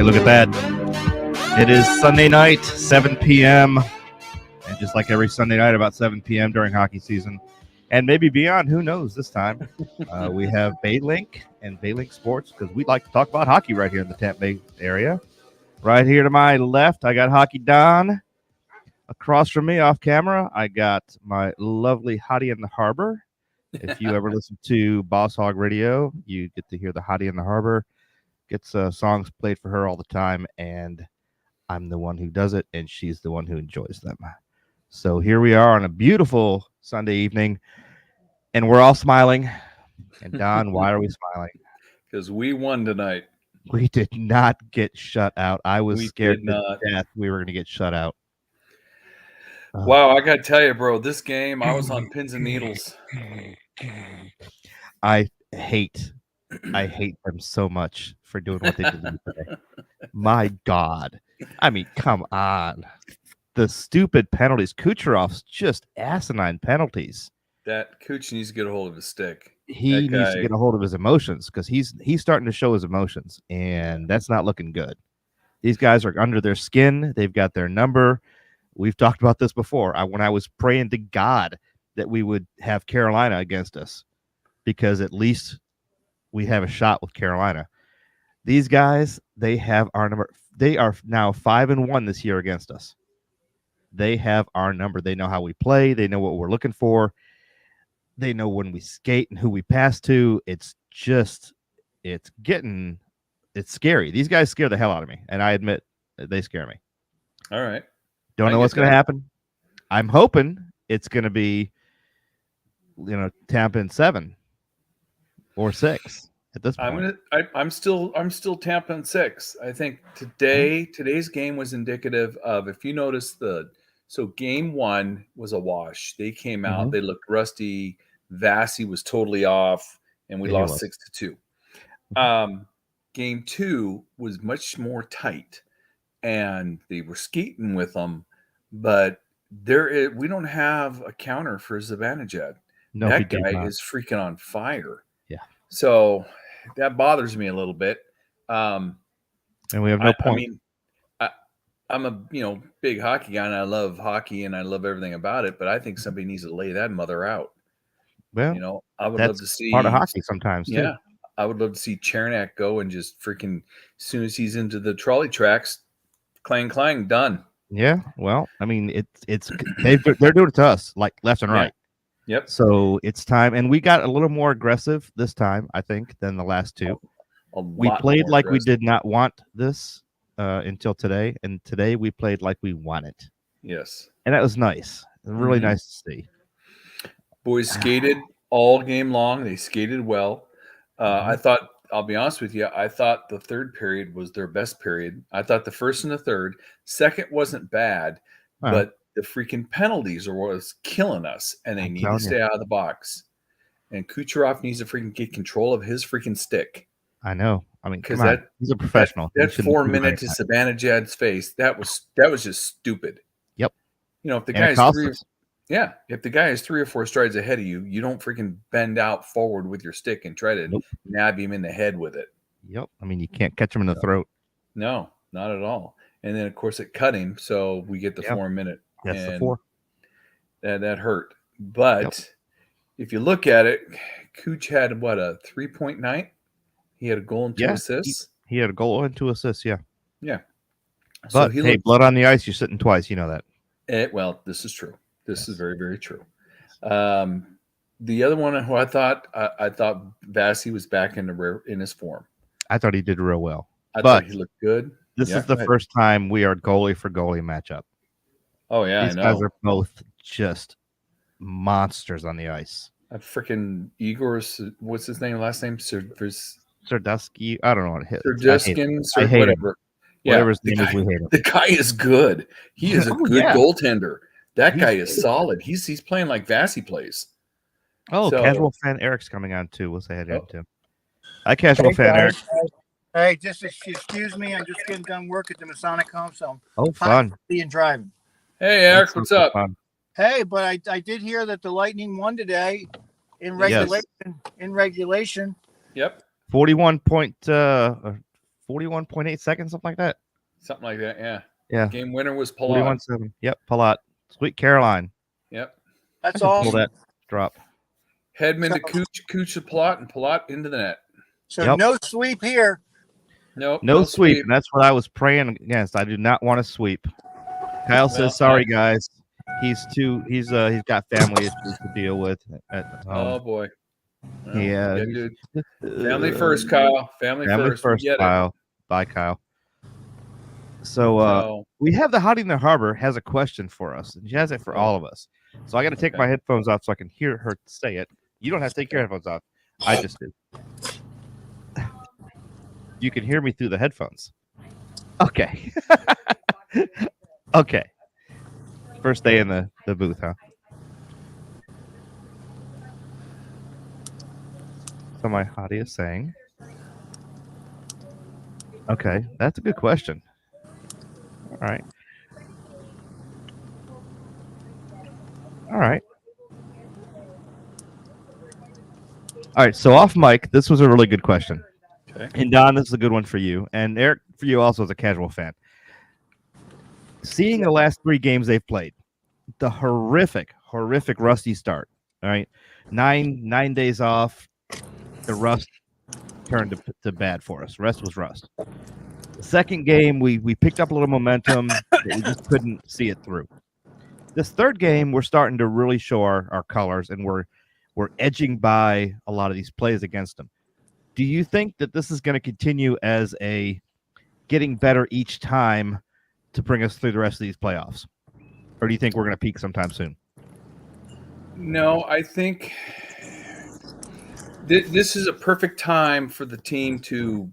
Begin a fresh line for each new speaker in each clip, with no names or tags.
look at that. It is Sunday night, 7 p.m. And just like every Sunday night, about 7 p.m. during hockey season, and maybe beyond, who knows this time, we have BayLink and BayLink Sports, because we like to talk about hockey right here in the Tampa Bay area. Right here to my left, I got Hockey Don. Across from me, off camera, I got my lovely Hottie in the Harbor. If you ever listen to Boss Hog Radio, you get to hear the Hottie in the Harbor. Gets songs played for her all the time, and I'm the one who does it, and she's the one who enjoys them. So here we are on a beautiful Sunday evening, and we're all smiling. And Don, why are we smiling?
Because we won tonight.
We did not get shut out. I was scared to death we were going to get shut out.
Wow, I got to tell you, bro, this game, I was on pins and needles.
I hate them so much for doing what they did today. My God. I mean, come on. The stupid penalties. Kucherov's just asinine penalties.
That Kuch needs to get a hold of his stick.
He needs to get a hold of his emotions, because he's starting to show his emotions, and that's not looking good. These guys are under their skin. They've got their number. We've talked about this before. When I was praying to God that we would have Carolina against us, because at least we have a shot with Carolina. These guys, they have our number. They are now 5-1 this year against us. They have our number. They know how we play. They know what we're looking for. They know when we skate and who we pass to. It's scary. These guys scare the hell out of me, and I admit they scare me.
All right.
Don't know what's going to happen. I'm hoping it's going to be, Tampa in 7 or 6 at this point.
I'm still Tampa in 6. I think today's game was indicative of, if you notice, so game 1 was a wash. They came out, they looked rusty. Vasi was totally off, and we lost 6-2. Game 2 was much more tight, and they were skating with them, but we don't have a counter for Zibanejad.
No,
that guy is freaking on fire.
Yeah.
So that bothers me a little bit.
And we have no point.
I mean, I'm a big hockey guy, and I love hockey, and I love everything about it, but I think somebody needs to lay that mother out.
Well,
I would love to see
part of hockey sometimes.
Yeah,
too.
I would love to see Chernak go and just freaking, as soon as he's into the trolley tracks, clang clang, done.
Yeah, well, I mean, they're doing it to us like left and right.
Yep.
So it's time, and we got a little more aggressive this time, I think, than the last two. We played like we did not want this until today, and today we played like we want it.
Yes,
and that was nice. Really nice to see.
Boys skated all game long. They skated well. I thought, I'll be honest with you, I thought the third period was their best period. I thought the first and the third. Second wasn't bad, but the freaking penalties are what's killing us, and they need to stay out of the box. And Kucherov needs to freaking get control of his freaking stick.
I know. I mean, because he's a professional.
That 4 minute to Zibanejad's face, that was just stupid.
Yep.
If the guy is if the guy is 3 or 4 strides ahead of you, you don't freaking bend out forward with your stick and try to nab him in the head with it.
Yep. I mean, you can't catch him in the throat.
No, not at all. And then, of course, it cut him, so we get the 4 minute.
That's the 4.
That hurt. But if you look at it, Cooch had, a 3-point night? He had a goal and 2 assists?
He had a goal and 2 assists, yeah.
Yeah.
But, blood on the ice, you're sitting twice. You know that.
Well, this is true. This is very, very true. The other one who I thought Vasi was back in his form.
I thought he did real well.
I thought he looked good.
This is the first time we are goalie for goalie matchup.
Oh, yeah,
These guys are both just monsters on the ice.
Freaking Igor, what's his name? Last name?
Sardusky. I don't know what it is.
Sarduskin, whatever.
Whatever his name is, we hate him.
The guy is good. He is a good goaltender. That guy is solid. He's playing like Vasi plays.
Oh, Casual Fan Eric's coming on too. We'll say hi to him too. Hi, Casual Fan Eric.
Hey, just excuse me. I'm just getting done work at the Masonic Home, so
fun.
And driving.
Hey, Eric, what's up?
Fun.
Hey, but I did hear that the Lightning won today in regulation.
Yep.
41 point 41.8 seconds, something like that.
Something like that, yeah.
Yeah.
Game winner was Palat.
41-7. Yep, Palat. Sweet Caroline.
Yep.
That's
Pull
awesome.
that drop.
Hedman to Cooch to Palat, and Palat into the net.
So
Yep.
no sweep here.
Nope.
No sweep, and that's what I was praying against. I do not want to sweep. Kyle says, "Sorry, guys. He's got family issues to deal with at home."
Oh boy. Well,
yeah,
dude. Family first, Kyle. Family
first, Kyle. Bye, Kyle. So we have the Hottie in the Harbor has a question for us, and she has it for all of us. So I got to take my headphones off so I can hear her say it. You don't have to take your headphones off. I just do. You can hear me through the headphones. Okay. Okay. First day in the booth, huh? So my hottie is saying. Okay, that's a good question. All right. All right. All right, so off mic, this was a really good question. Okay. And Don, this is a good one for you. And Eric, for you also as a casual fan. Seeing the last 3 games they've played, the horrific rusty start. All right. 9 days off. The rust turned to bad for us. Rest was rust. The second game, we picked up a little momentum, but we just couldn't see it through. This third game, we're starting to really show our colors, and we're edging by a lot of these plays against them. Do you think that this is going to continue as a getting better each time to bring us through the rest of these playoffs? Or do you think we're going to peak sometime soon?
No, I think this is a perfect time for the team to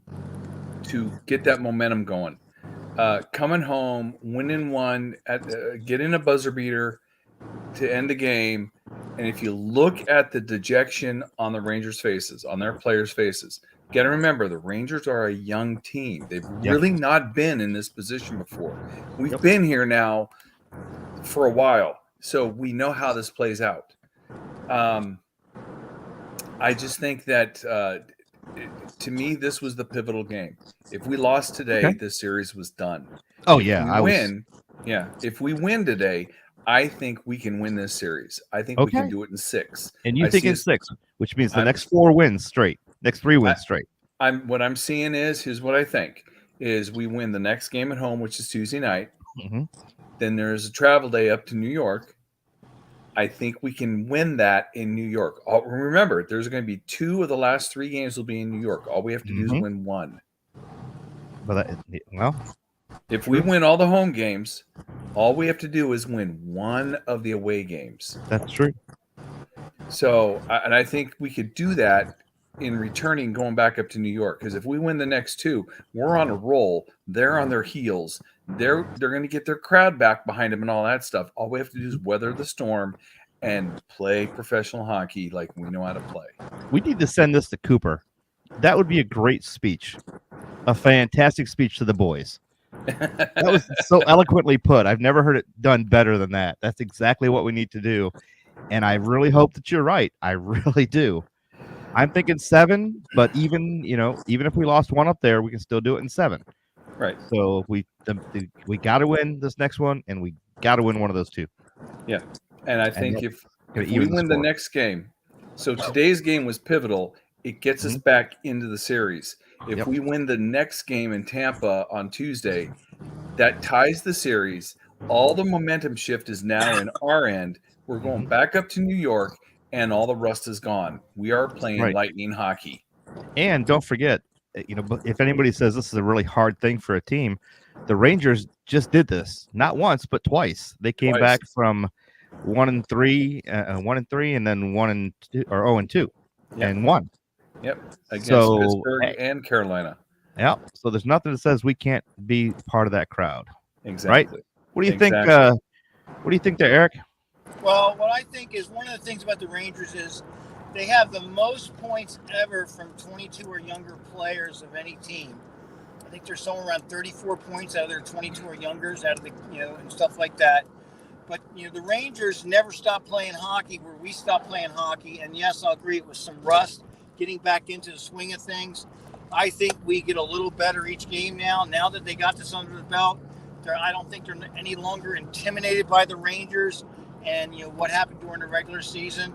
get that momentum going. Coming home, winning one, getting a buzzer beater to end the game. And if you look at the dejection on the Rangers' faces, on their players' faces, you got to remember the Rangers are a young team. They've really not been in this position before. We've been here now for a while, so we know how this plays out. I just think that to me, this was the pivotal game. If we lost today, this series was done.
Oh,
if we win today, I think we can win this series. I think we can do it in 6.
And you think in 6, which means the next 4 wins straight, next 3 wins straight.
What I'm seeing is, here's what I think, is we win the next game at home, which is Tuesday night.
Mm-hmm.
Then there's a travel day up to New York. I think we can win that in New York. Remember, there's going to be 2 of the last 3 games will be in New York. All we have to do is win 1. If we win all the home games, all we have to do is win 1 of the away games.
That's true.
So, and I think we could do that in returning, going back up to New York. Because if we win the next 2, we're on a roll. They're on their heels. They're going to get their crowd back behind them and all that stuff. All we have to do is weather the storm and play professional hockey like we know how to play.
We need to send this to Cooper. That would be a great speech. A fantastic speech to the boys. That was so eloquently put. I've never heard it done better than that. That's exactly what we need to do. And I really hope that you're right. I really do. I'm thinking 7, but even if we lost 1 up there, we can still do it in 7.
Right.
So we got to win this next one, and we got to win one of those 2.
Yeah. And I think if we win the next game, so today's game was pivotal. It gets us back into the series. If we win the next game in Tampa on Tuesday, that ties the series. All the momentum shift is now in our end. We're going back up to New York, and all the rust is gone. We are playing Lightning hockey.
And don't forget, if anybody says this is a really hard thing for a team, the Rangers just did this not once but twice. They came back from 1-3, and then 1-2 or 0-2, and won.
Yep, against Pittsburgh and Carolina.
Yeah, so there's nothing that says we can't be part of that crowd.
Exactly.
Right? What do you think? What do you think there, Eric?
Well, what I think is one of the things about the Rangers is they have the most points ever from 22 or younger players of any team. I think they're somewhere around 34 points out of their 22 or youngers, out of the and stuff like that. But the Rangers never stopped playing hockey where we stopped playing hockey. And yes, I'll agree it was some rust getting back into the swing of things. I think we get a little better each game now. Now that they got this under the belt, I don't think they're any longer intimidated by the Rangers and what happened during the regular season.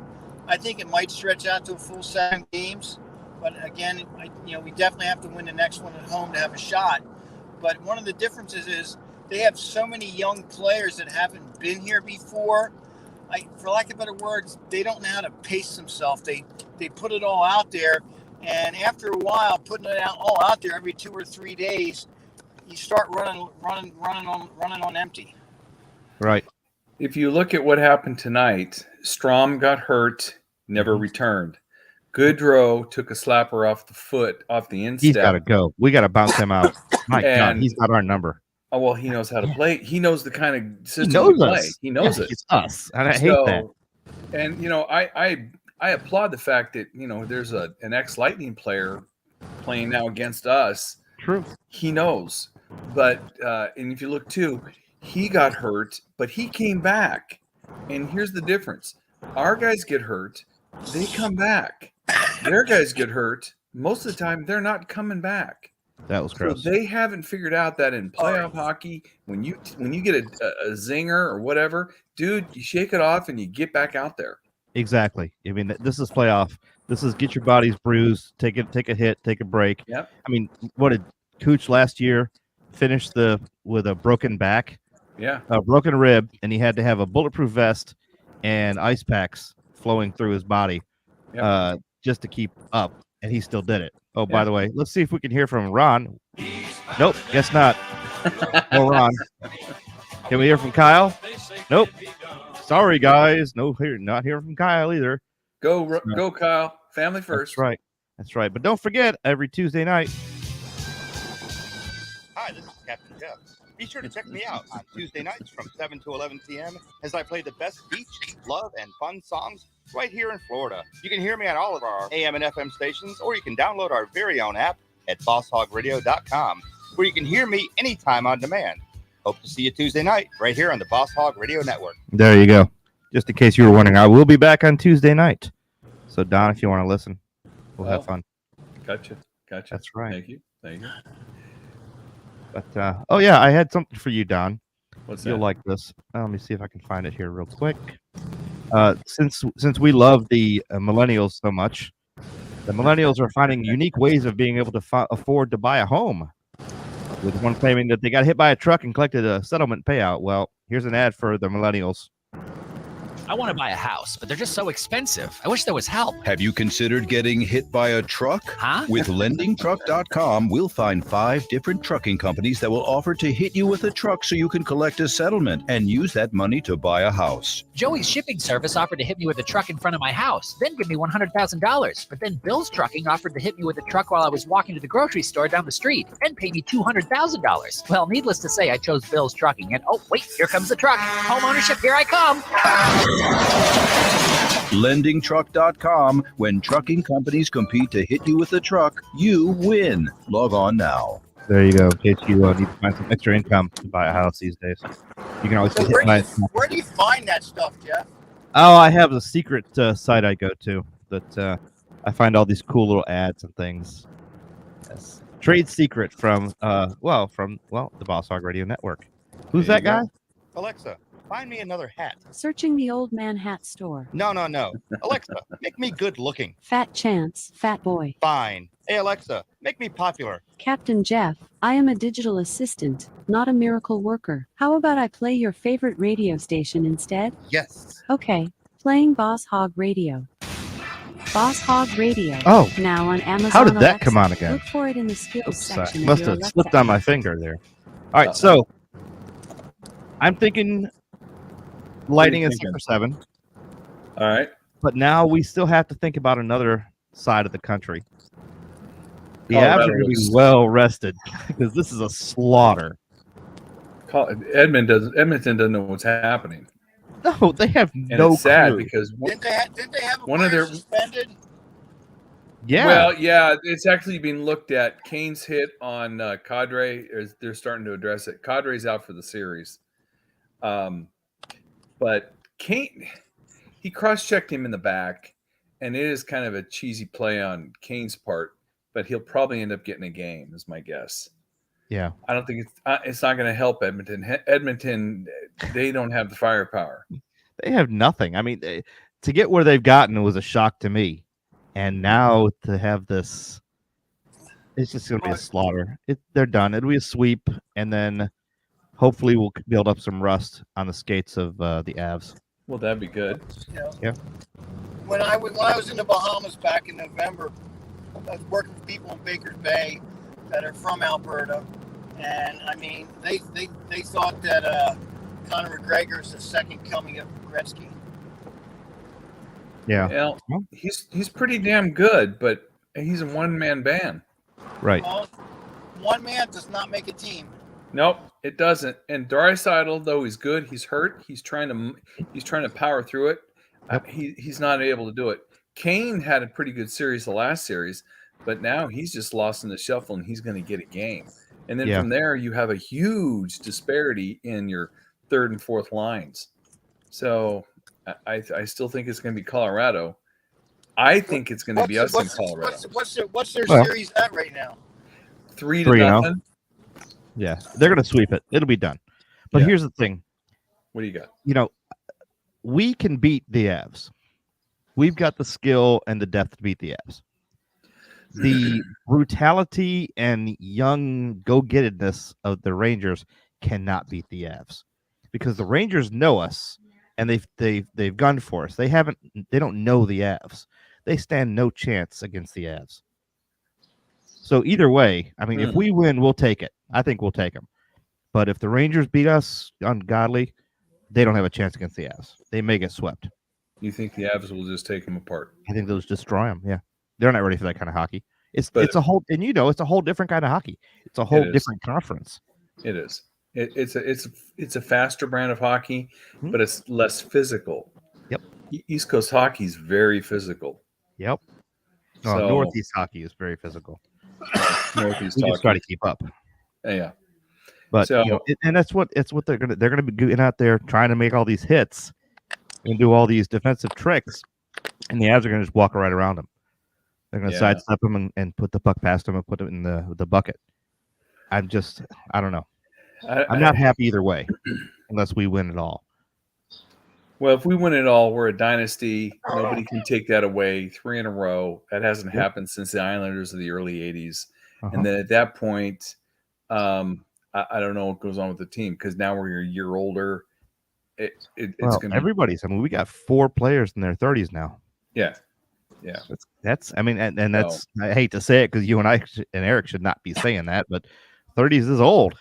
I think it might stretch out to a full 7 games, but again, we definitely have to win the next one at home to have a shot. But one of the differences is they have so many young players that haven't been here before. For lack of better words, they don't know how to pace themselves. They put it all out there, and after a while, putting it all out there every 2 or 3 days, you start running on empty.
Right.
If you look at what happened tonight, Strom got hurt, never returned. Goodrow took a slapper off the instep.
He's got to go. We got to bounce him out. My God, he's got our number.
Oh, well, he knows how to play. He knows the kind of system
he knows
we play.
us.
He knows it.
It's us. And I hate that.
And, I applaud the fact that, there's an ex-Lightning player playing now against us.
True.
He knows. But, and if you look too, he got hurt, but he came back. And here's the difference. Our guys get hurt. They come back. Their guys get hurt. Most of the time, they're not coming back.
That was gross.
So they haven't figured out that in playoff hockey, when you get a zinger or whatever, dude, you shake it off and you get back out there.
Exactly. I mean, this is playoff. This is get your bodies bruised, take a hit, take a break.
Yep.
I mean, what did Cooch last year finish with a broken back?
Yeah.
A broken rib, and he had to have a bulletproof vest and ice packs flowing through his body just to keep up, and he still did it. Oh, by the way, let's see if we can hear from Ron. Nope, guess not. No Ron. Can we hear from Kyle? Nope. Sorry, guys. No, not hearing from Kyle either.
Go, Kyle. Family first.
That's right. But don't forget, every Tuesday night.
Hi, this is Captain Jeff. Be sure to check me out on Tuesday nights from 7 to 11 p.m. as I play the best beach, love, and fun songs right here in Florida. You can hear me on all of our AM and FM stations, or you can download our very own app at bosshogradio.com, where you can hear me anytime on demand. Hope to see you Tuesday night right here on the Boss Hog Radio Network.
There you go. Just in case you were wondering, I will be back on Tuesday night. So, Don, if you want to listen, we'll have fun.
Gotcha.
That's right.
Thank you.
But I had something for you, Don.
What's that?
You'll like this. Let me see if I can find it here real quick. Since we love the millennials so much, the millennials are finding unique ways of being able to afford to buy a home. With one claiming that they got hit by a truck and collected a settlement payout. Well, here's an ad for the millennials.
I want to buy a house, but they're just so expensive. I wish there was help.
Have you considered getting hit by a truck?
Huh?
With lendingtruck.com, we'll find 5 different trucking companies that will offer to hit you with a truck so you can collect a settlement and use that money to buy a house.
Joey's shipping service offered to hit me with a truck in front of my house, then give me $100,000. But then Bill's Trucking offered to hit me with a truck while I was walking to the grocery store down the street and pay me $200,000. Well, needless to say, I chose Bill's Trucking. And oh, wait, here comes the truck. Home ownership, here I come.
Lendingtruck.com. When trucking companies compete to hit you with a truck, you win. Log on now.
There you go. In case you need to find some extra income to buy a house these days, you can always
So
get hit by.
where do you find that stuff, Jeff?
Oh, I have a secret site I go to that I find all these cool little ads and things. Yes. Trade secret from the Boss Hog Radio Network. Who's that guy?
Alexa, find me another hat.
Searching the old man hat store.
No. Alexa, make me good looking.
Fat Chance, fat boy.
Fine. Hey, Alexa, make me popular.
Captain Jeff, I am a digital assistant, not a miracle worker. How about I play your favorite radio station instead?
Yes.
Okay, playing Boss Hog Radio. Boss Hog Radio.
Oh,
now on Amazon.
how did that
Alexa.
come on again?
Look for it in the skills
Oops, sorry.
section.
Must
of your
have
Alexa
slipped on my
app.
finger there. All right, so I'm thinking lighting is 6 or 7.
All right.
But now we still have to think about another side of the country. The
Colorado
Avs are going to be
is-
well rested because this is a slaughter.
Edmonton doesn't know what's happening,
No, they have
and
no
it's sad
clue.
because
Didn't they have a
One of
player
their-
suspended?
Yeah,
well, yeah, it's actually being looked at. Kane's hit on Kadri. They're starting to address it. Kadri's out for the series, but Kane, he cross-checked him in the back, and it is kind of a cheesy play on Kane's part. but he'll probably end up getting a game, is my guess.
Yeah.
I don't think it's not going to help Edmonton. Edmonton, they don't have the firepower.
They have nothing. I mean, to get where they've gotten was a shock to me. And now to have this, it's just going to be a slaughter. They're done. It'll be a sweep, and then hopefully we'll build up some rust on the skates of the Avs.
Well, that'd be good.
Yeah.
When I was in the Bahamas back in November, I was working with people in Baker's Bay that are from Alberta, and I mean they thought that Conor McGregor is the second coming of Gretzky.
Yeah.
Well, he's pretty damn good, but he's a one-man band.
Right.
Well, one man does not make a team.
Nope, it doesn't. And Draisaitl, though he's good, he's hurt. He's trying to power through it.
Yep.
He's not able to do it. Kane had a pretty good series the last series, but now he's just lost in the shuffle, and he's going to get a game. And then from there, you have a huge disparity in your third and fourth lines. So I still think it's going to be Colorado. I think it's going to be us in Colorado.
What's their series at right now?
3-0.
Yeah, they're going to sweep it. It'll be done. But here's the thing.
What do you got?
You know, we can beat the Avs. We've got the skill and the depth to beat the Avs. The brutality and young go-gettedness of the Rangers cannot beat the Avs because the Rangers know us and they've gunned for us. They don't know the Avs. They stand no chance against the Avs. So either way, I mean, if we win, we'll take it. I think we'll take them. But if the Rangers beat us ungodly, they don't have a chance against the Avs. They may get swept.
You think the Avs will just take them apart?
I think they'll just destroy them. Yeah, they're not ready for that kind of hockey. It's a whole, and it's a whole different kind of hockey. It's a whole different conference.
It is. It's a faster brand of hockey, but it's less physical.
Yep.
East Coast hockey is very physical.
Yep. Northeast hockey is very physical.
Northeast
we
hockey.
just try to keep up.
Yeah.
But and that's what they're gonna be doing out there, trying to make all these hits and do all these defensive tricks, and the Avs are gonna just walk right around them. They're gonna sidestep them and put the puck past them and put it in the bucket. I don't know. I'm not happy either way, unless we win it all.
Well, if we win it all, we're a dynasty. Nobody can take that away. 3 in a row. That hasn't happened since the Islanders of the early 80s. And then at that point, I don't know what goes on with the team because now we're a year older. It's going to
everybody's. I mean, we got 4 players in their 30s now.
Yeah.
That's. I mean, and that's. I hate to say it because you and I and Eric should not be saying that, but 30s is old.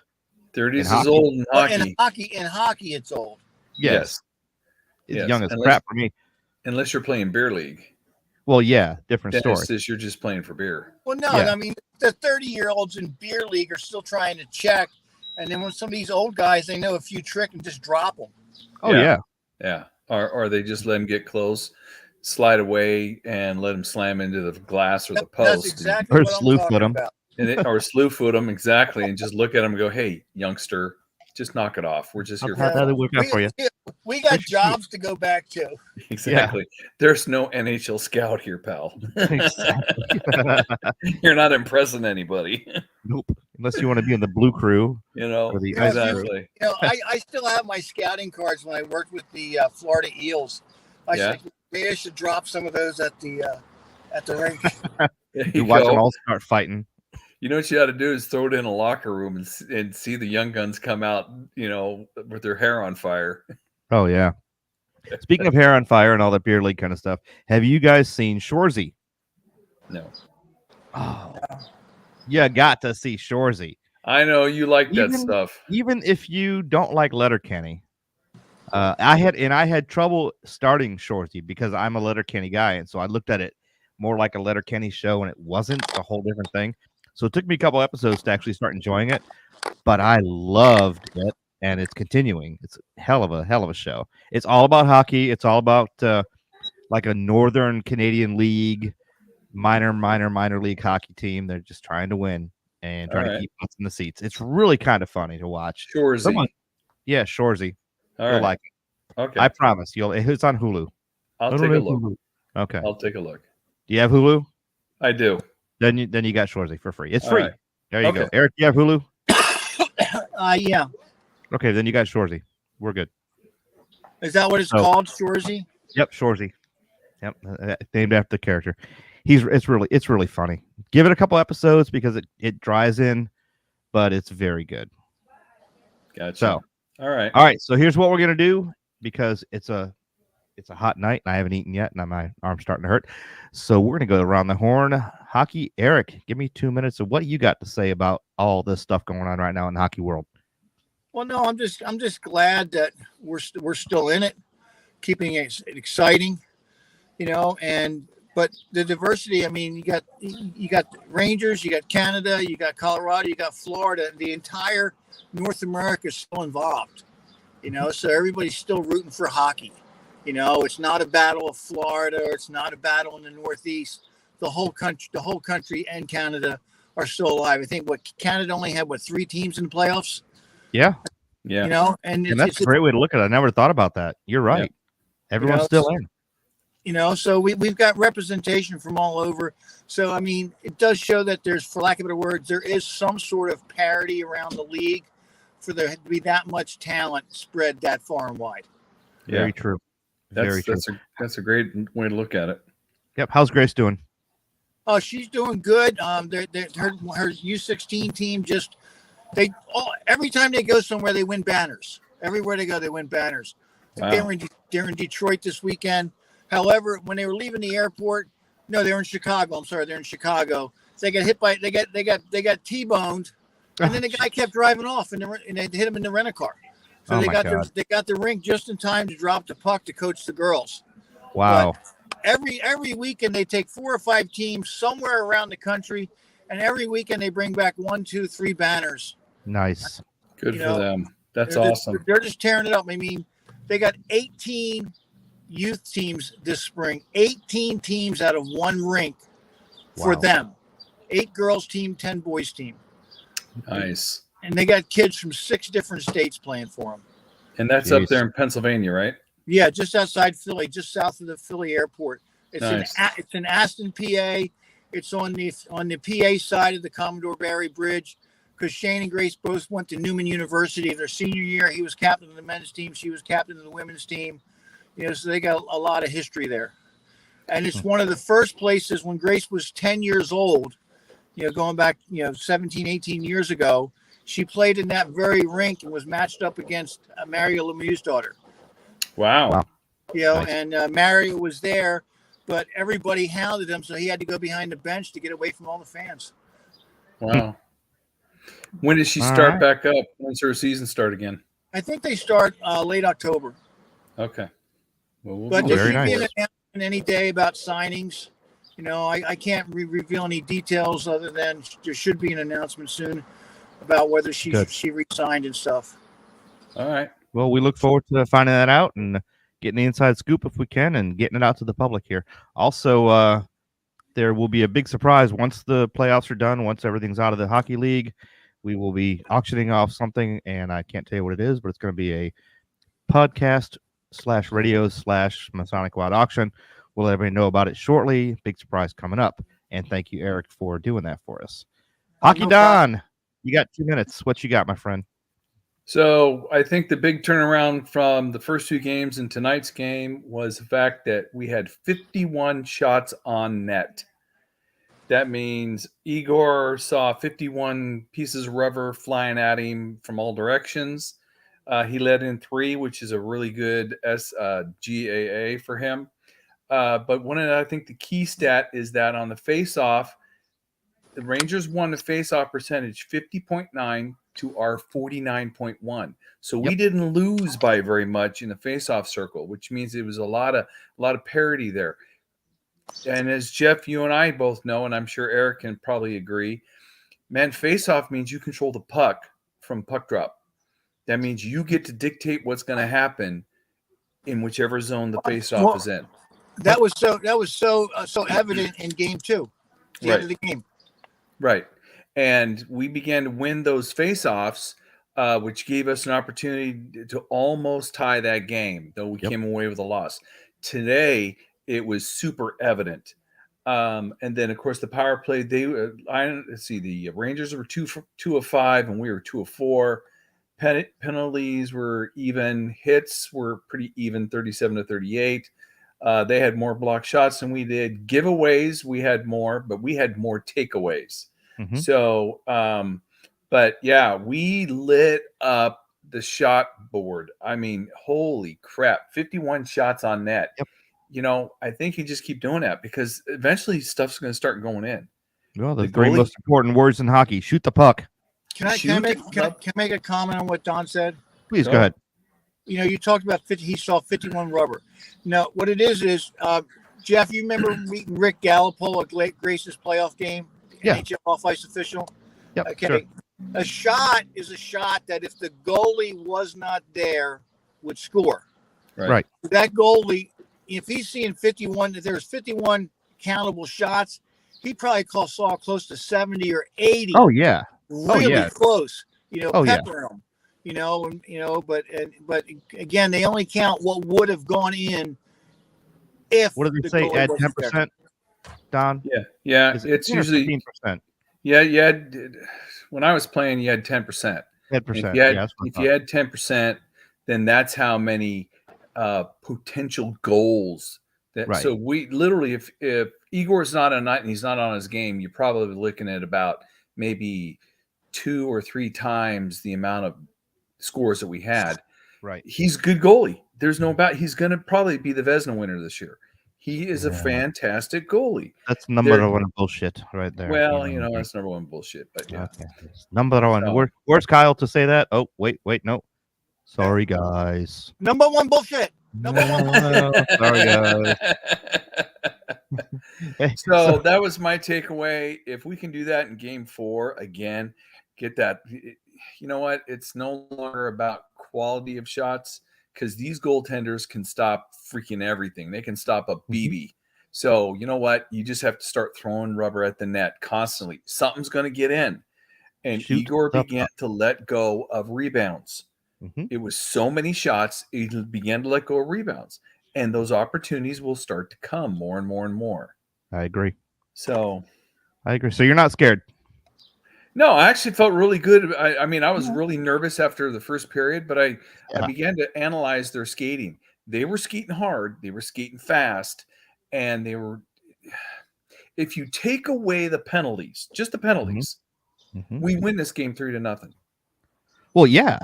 30s is old in hockey.
In hockey, it's old.
Yes. It's young as crap for me.
Unless you're playing beer league.
Well, yeah, different story.
You're just playing for beer.
Well, no, I mean the 30-year-olds in beer league are still trying to check, and then when some of these old guys, they know a few tricks and just drop them.
Oh
yeah. Or they just let them get close, slide away, and let them slam into the glass or the post.
That's exactly what I'm talking about.
Or slew foot them exactly, and just look at them and go, "Hey, youngster, just knock it off. We're just here for
that work out for you."
We got jobs to go back to.
Exactly. Yeah. There's no NHL scout here, pal.
Exactly.
You're not impressing anybody.
Nope. Unless you want to be in the blue crew.
Or the
exactly. I still have my scouting cards when I worked with the Florida Eels. Maybe I should drop some of those at the rink.
You watch them all start fighting.
You know what you ought to do is throw it in a locker room and see the young guns come out, with their hair on fire.
Oh, yeah. Speaking of hair on fire and all that beer league kind of stuff, have you guys seen Shoresy?
No.
Oh, you got to see Shoresy.
I know you like that stuff.
Even if you don't like Letterkenny, I had trouble starting Shoresy because I'm a Letterkenny guy, and so I looked at it more like a Letterkenny show, and it wasn't. It's a whole different thing. So it took me a couple episodes to actually start enjoying it, but I loved it, and it's continuing. It's a hell of a show. It's all about hockey. It's all about like a Northern Canadian League, minor league hockey team. They're just trying to win and trying to keep us in the seats. It's really kind of funny to watch.
Shoresy.
Yeah, Shoresy.
You'll
like it.
Okay.
I promise. It's on Hulu.
I'll take a look.
Hulu. Okay.
I'll take a look.
Do you have Hulu?
I do.
Then you got Shorzy for free. It's
All
free.
right.
There you
Okay.
go. Eric, you have Hulu?
Yeah.
Okay, then you got Shorzy. We're good.
Is that what it's called, Shorzy?
Yep, Shorzy. Yep, named after the character. It's really funny. Give it a couple episodes because it dries in, but it's very good.
Gotcha.
So,
all right.
So here's what we're gonna do because it's a hot night and I haven't eaten yet and my arm's starting to hurt. So we're gonna go around the horn. Hockey, Eric, give me 2 minutes of what you got to say about all this stuff going on right now in the hockey world.
Well, no, I'm just glad that we're still in it, keeping it exciting, but the diversity. I mean, you got Rangers, you got Canada, you got Colorado, you got Florida. The entire North America is still involved, so everybody's still rooting for hockey. It's not a battle of Florida, or it's not a battle in the Northeast. The whole country and Canada are still alive. I think Canada only had 3 teams in the playoffs.
Yeah.
And
that's a great way to look at it. I never thought about that. You're right. Yeah. Everyone's still in.
So we've got representation from all over. So, I mean, it does show that there's, for lack of better words, there is some sort of parity around the league for there to be that much talent spread that far and wide.
Yeah.
Very true. Very true.
That's a great way to look at it.
Yep. How's Grace doing?
Oh, she's doing good. Her U16 team every time they go somewhere, they win banners. Everywhere they go, they win banners.
Wow.
They're in Detroit this weekend. However, when they were leaving the airport, no, they were in Chicago. I'm sorry, they're in Chicago. So they got hit by they got T-boned, and then the guy kept driving off, and they hit him in the rent-a-car. So they got the rink just in time to drop the puck to coach the girls.
Wow.
But every weekend they take 4 or 5 teams somewhere around the country, and every weekend they bring back 1, 2, 3 banners.
Nice.
Good for them. That's awesome.
They're just tearing it up. I mean, they got 18 youth teams this spring, 18 teams out of one rink for them. 8 girls team, 10 boys team.
Nice.
And they got kids from 6 different states playing for them. And
that's up there in Pennsylvania, right?
Yeah, just outside Philly, just south of the Philly airport. It's
nice.
It's in Aston, PA. It's on the PA side of the Commodore Barry Bridge, because Shane and Grace both went to Newman University. Their senior year, he was captain of the men's team. She was captain of the women's team. So they got a lot of history there. And it's one of the first places when Grace was 10 years old, going back, 17, 18 years ago, she played in that very rink and was matched up against Mario Lemieux's daughter.
Wow.
Nice.
And Mario was there, but everybody hounded him, so he had to go behind the bench to get away from all the fans.
Wow. When does she start back up? When's her season start again?
I think they start late October.
Okay. Well,
but there should be an announcement any day about signings. I can't reveal any details other than there should be an announcement soon about whether she re-signed and stuff.
All right.
Well, we look forward to finding that out and getting the inside scoop if we can and getting it out to the public here. Also, there will be a big surprise once the playoffs are done, once everything's out of the hockey league. We will be auctioning off something, and I can't tell you what it is, but it's going to be a podcast/radio/Masonic Wild auction. We'll let everybody know about it shortly. Big surprise coming up. And thank you, Eric, for doing that for us. Hockey Don, you got 2 minutes. What you got, my friend?
So I think the big turnaround from the first 2 games and tonight's game was the fact that we had 51 shots on net. That means Igor saw 51 pieces of rubber flying at him from all directions. He led in 3, which is a really good GAA for him. But I think the key stat is that on the face-off, the Rangers won the face-off percentage 50.9 to our 49.1. So we didn't lose by very much in the face-off circle, which means it was a lot of parity there. And as Jeff, you and I both know, and I'm sure Eric can probably agree, man, face-off means you control the puck from puck drop. That means you get to dictate what's going to happen in whichever zone the face-off is in.
That was so evident in game 2, the end of the game.
Right. And we began to win those face-offs, which gave us an opportunity to almost tie that game, though we came away with a loss. Today, it was super evident. And then, of course, the power play. Let's see. The Rangers were 2 of 5, and we were 2 of 4. Penalties were even. Hits were pretty even, 37 to 38. They had more block shots than we did. Giveaways, we had more, but we had more takeaways.
Mhm.
So, but yeah, we lit up the shot board. I mean, holy crap, 51 shots on net.
Yep.
You know, I think you just keep doing that because eventually stuff's going to start going in.
Well, the
The
three
goalie-
most important words in hockey: shoot the puck.
Can I make a comment on what Don said?
Please
Go.
go ahead.
You know, you talked about 50. He saw 51 rubber. Now, what it is Jeff, you remember meeting Rick Gallipo at Grace's playoff game?
Yeah.
NHL off-ice official?
Yep.
Okay.
Sure.
A shot is a shot that if the goalie was not there, would score.
Right.
That goalie, if he's seeing 51, if there's 51 countable shots, he probably saw close to 70 or 80.
Oh yeah.
Really
yeah.
close. You know,
Oh, yeah.
peppering them. You know, and but again, they only count what would have gone in if.
What did they
the
say?
goalie
Add
wasn't there.
10%. Don.
Yeah.
Is it
It's
10 or
usually
15%.
yeah. When I was playing, you had 10%.
10%.
If you had,
Yeah, that's what I
if
thought.
you had 10%, then that's how many potential goals.
Right.
So we literally, if Igor's not a night and he's not on his game, you're probably looking at about maybe 2 or 3 times the amount of scores that we had.
Right.
He's a good goalie. There's no doubt. He's going to probably be the Vezina winner this year. He is a
Yeah.
fantastic goalie.
That's number one bullshit right there.
Well, you know, that's number one bullshit. But yeah.
Okay. Number one.
So-
Where's Kyle to say that? Oh, wait, no. Sorry, guys.
Number one bullshit. Number one.
No, sorry, guys. Hey,
So that was my takeaway. If we can do that in game 4 again, get that. You know what? It's no longer about quality of shots because these goaltenders can stop freaking everything. They can stop a BB. So you know what? You just have to start throwing rubber at the net constantly. Something's going to get in. And
Shoot
Igor
the
began to let go of rebounds.
Mhm.
It was so many shots, he began to let go of rebounds. And those opportunities will start to come more and more and more.
I agree.
So,
So you're not scared.
no, I actually felt really good. I mean, I was really nervous after the first period, but I
Yeah.
began to analyze their skating. They were skating hard, they were skating fast, and they were. If you take away the penalties, just the penalties,
Mhm.
we win this game 3-0.
Well, yeah.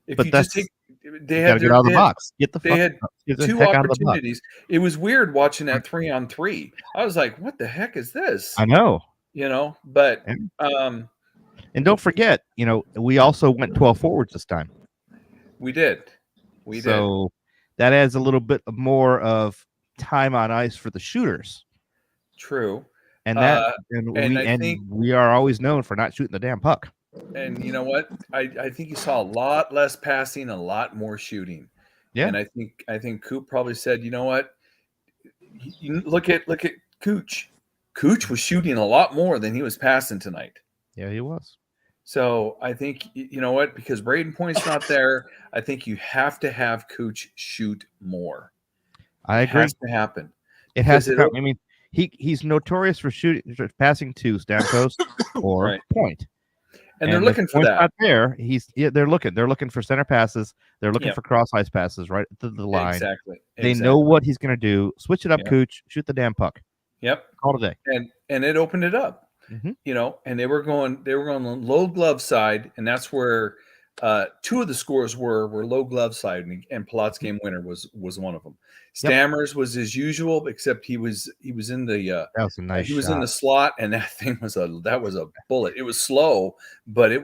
If
But
you just
that's-
take, they
You
had
gotta get out of the
they had-
box. Get the
they
fuck
had
get the
2
heck out of the box.
opportunities. It was weird watching that 3-on-3. I was like, "What the heck is this?"
I know.
You know, but
And don't forget, we also went 12 forwards this time.
we did. We did.
So that adds a little bit more of time on ice for the shooters.
True.
And
I think-
we are always known for not shooting the damn puck.
And you know what? I think you saw a lot less passing, a lot more shooting.
Yeah.
And I think Coop probably said, you know what? You look at Cooch. Cooch was shooting a lot more than he was passing tonight.
Yeah, he was.
So I think you know what? Because Braden Point's not there, I think you have to have Cooch shoot more.
I
It
agree.
has to happen.
It has to
because
come. I mean, he's notorious for passing to Stamkos or
Right.
Point.
And they're
if
looking for
Point's
that.
Not there. They're looking for center passes. They're looking
Yeah.
for cross ice passes right to the line.
Exactly.
They know what he's going to do. Switch it up,
Yeah.
Cooch. Shoot the damn puck.
Yep.
Call it a day.
And it opened it up.
Mhm.
You know, and they were going low glove side, and that's where 2 of the scores were low glove side, and Palat's game winner was one of them. Stammers was as usual, except he was in the
That was a nice
he was
shot.
in the slot, and that thing was a bullet. It was slow, but it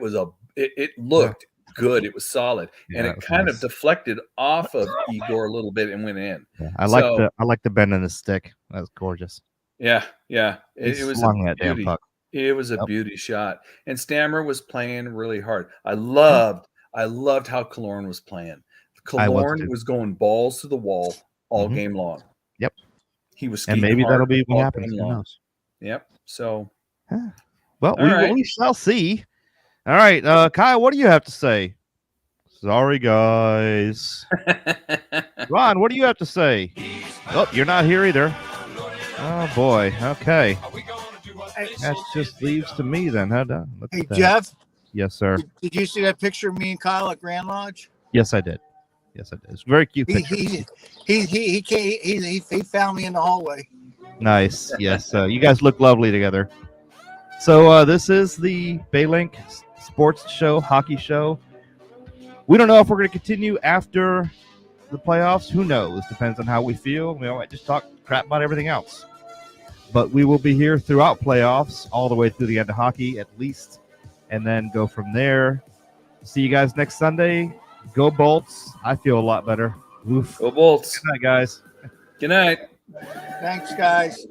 looked good. It was solid,
Yeah,
and
that
it
was
kind
nice.
of deflected off of Igor a little bit and went in.
Yeah, I
So-
like the bend in the stick. That was gorgeous.
Yeah.
He
It was
slung
a
that damn
beauty.
puck.
It was a
Yep.
beauty shot, and Stammer was playing really hard. I loved how Killorn was playing.
I was
Killorn
too.
was going balls to the wall all
Mhm.
game long.
Yep.
He was
And
skating
maybe
hard
that'll be what
all
happens.
game
Who
long.
knows?
Yep. So
Well,
All right.
we shall see. All right, Kyle, what do you have to say? Sorry, guys. Ron, what do you have to say? Oh, you're not here either. Oh boy. Okay. That just leaves to me then. How done?
Hey, Jeff,
Yes, sir.
did you see that picture of me and Kyle at Grand Lodge?
Yes, I did. It's a very cute
He
picture.
he found me in the hallway.
Nice. Yes. You guys look lovely together. So this is the BayLink Sports Show, Hockey Show. We don't know if we're going to continue after the playoffs. Who knows? Depends on how we feel. We might just talk crap about everything else. But we will be here throughout playoffs, all the way through the end of hockey at least, and then go from there. See you guys next Sunday. Go Bolts. I feel a lot better. Oof.
Go Bolts.
Good night, guys.
Good night.
Thanks, guys.